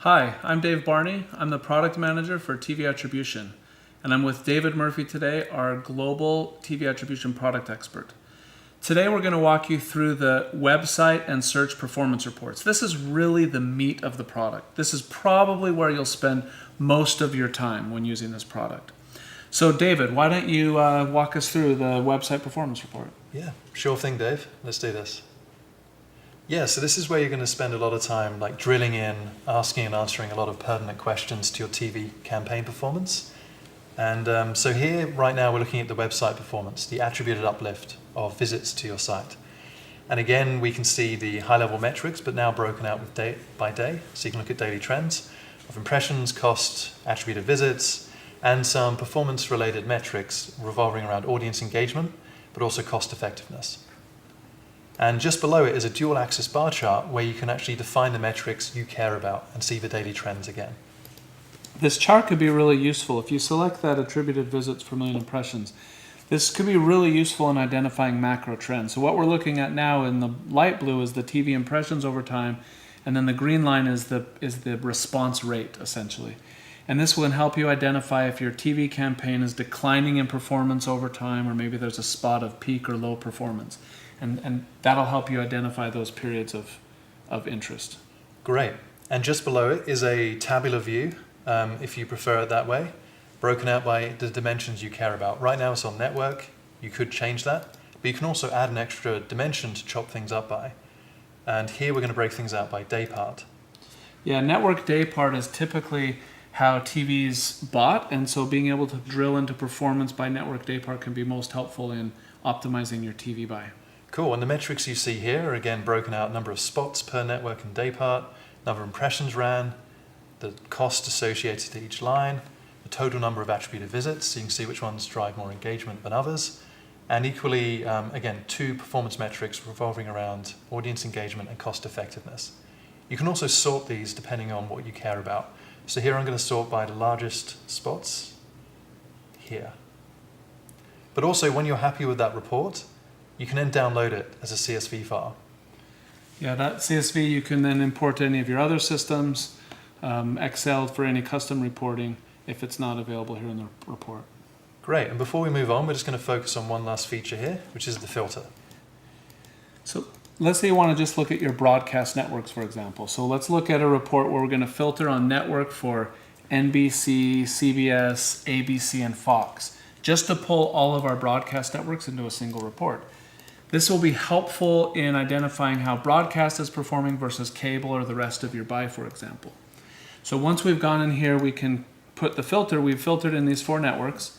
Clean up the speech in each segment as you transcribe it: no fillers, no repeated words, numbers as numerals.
Hi, I'm Dave Barney. I'm the product manager for TV Attribution, and I'm with David Murphy today, our global TV Attribution product expert. Today we're going to walk you through the website and search performance reports. This is really the meat of the product. This is probably where you'll spend most of your time when using this product. So David, why don't you walk us through the website performance report? Yeah, sure thing, Dave. Let's do this. Yeah, so this is where you're going to spend a lot of time like drilling in, asking and answering a lot of pertinent questions to your TV campaign performance. And so here, right now, we're looking at the website performance, the attributed uplift of visits to your site. And again, we can see the high-level metrics, but now broken out with day by day. So you can look at daily trends of impressions, cost, attributed visits, and some performance-related metrics revolving around audience engagement, but also cost effectiveness. And just below it is a dual axis bar chart where you can actually define the metrics you care about and see the daily trends again. This chart could be really useful. If you select that attributed visits per million impressions, this could be really useful in identifying macro trends. So what we're looking at now in the light blue is the TV impressions over time, and then the green line is the response rate, essentially. And this will help you identify if your TV campaign is declining in performance over time, or maybe there's a spot of peak or low performance. And that'll help you identify those periods of interest. Great. And just below it is a tabular view, if you prefer it that way, broken out by the dimensions you care about. Right now it's on network. You could change that, but you can also add an extra dimension to chop things up by. And here we're going to break things out by day part. Yeah, network day part is typically how TV's bought, and so being able to drill into performance by network day part can be most helpful in optimizing your TV buy. Cool, and the metrics you see here are again broken out: number of spots per network and day part, number of impressions ran, the cost associated to each line, the total number of attributed visits, so you can see which ones drive more engagement than others, and equally, again, two performance metrics revolving around audience engagement and cost effectiveness. You can also sort these depending on what you care about. So here I'm going to sort by the largest spots here. But also, when you're happy with that report, you can then download it as a CSV file. Yeah, that CSV you can then import to any of your other systems, Excel for any custom reporting if it's not available here in the report. Great, and before we move on, we're just going to focus on one last feature here, which is the filter. So let's say you want to just look at your broadcast networks, for example. So let's look at a report where we're going to filter on network for NBC, CBS, ABC, and Fox, just to pull all of our broadcast networks into a single report. This will be helpful in identifying how broadcast is performing versus cable or the rest of your buy, for example. So once we've gone in here, we can put the filter. We've filtered in these 4 networks.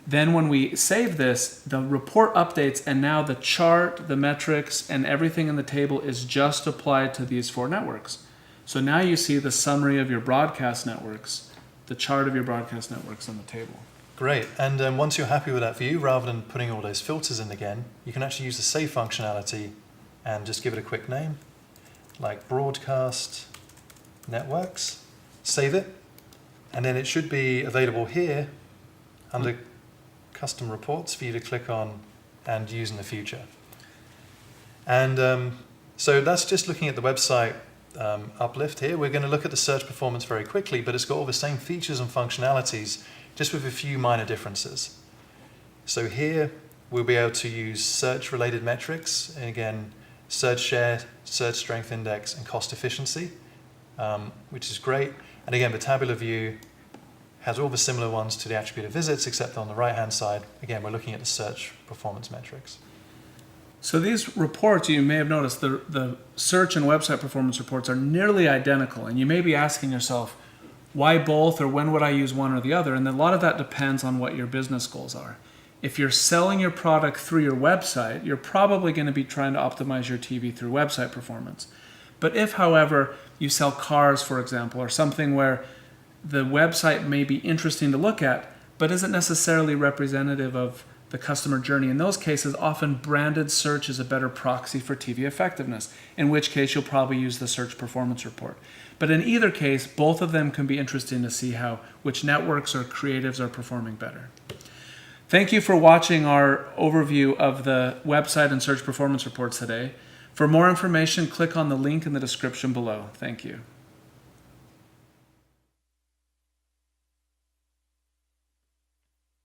Then when we save this, the report updates, and now the chart, the metrics, and everything in the table is just applied to these 4 networks. So now you see the summary of your broadcast networks, the chart of your broadcast networks in the table. Great, and once you're happy with that view, rather than putting all those filters in again, you can actually use the save functionality and just give it a quick name, like broadcast networks, save it, and then it should be available here under custom reports for you to click on and use in the future. And so that's just looking at the website uplift here. We're going to look at the search performance very quickly, but it's got all the same features and functionalities, just with a few minor differences. So here we'll be able to use search-related metrics, and again, search share, search strength index, and cost efficiency, which is great. And again, the tabular view has all the similar ones to the attributed visits, except on the right-hand side, again, we're looking at the search performance metrics. So these reports, you may have noticed, the search and website performance reports are nearly identical, and you may be asking yourself, why both, or when would I use one or the other? And a lot of that depends on what your business goals are. If you're selling your product through your website, you're probably going to be trying to optimize your TV through website performance. But if, however, you sell cars, for example, or something where the website may be interesting to look at, but isn't necessarily representative of the customer journey, in those cases, often branded search is a better proxy for TV effectiveness, in which case you'll probably use the search performance report. But in either case, both of them can be interesting to see which networks or creatives are performing better. Thank you for watching our overview of the website and search performance reports today. For more information, click on the link in the description below. Thank you.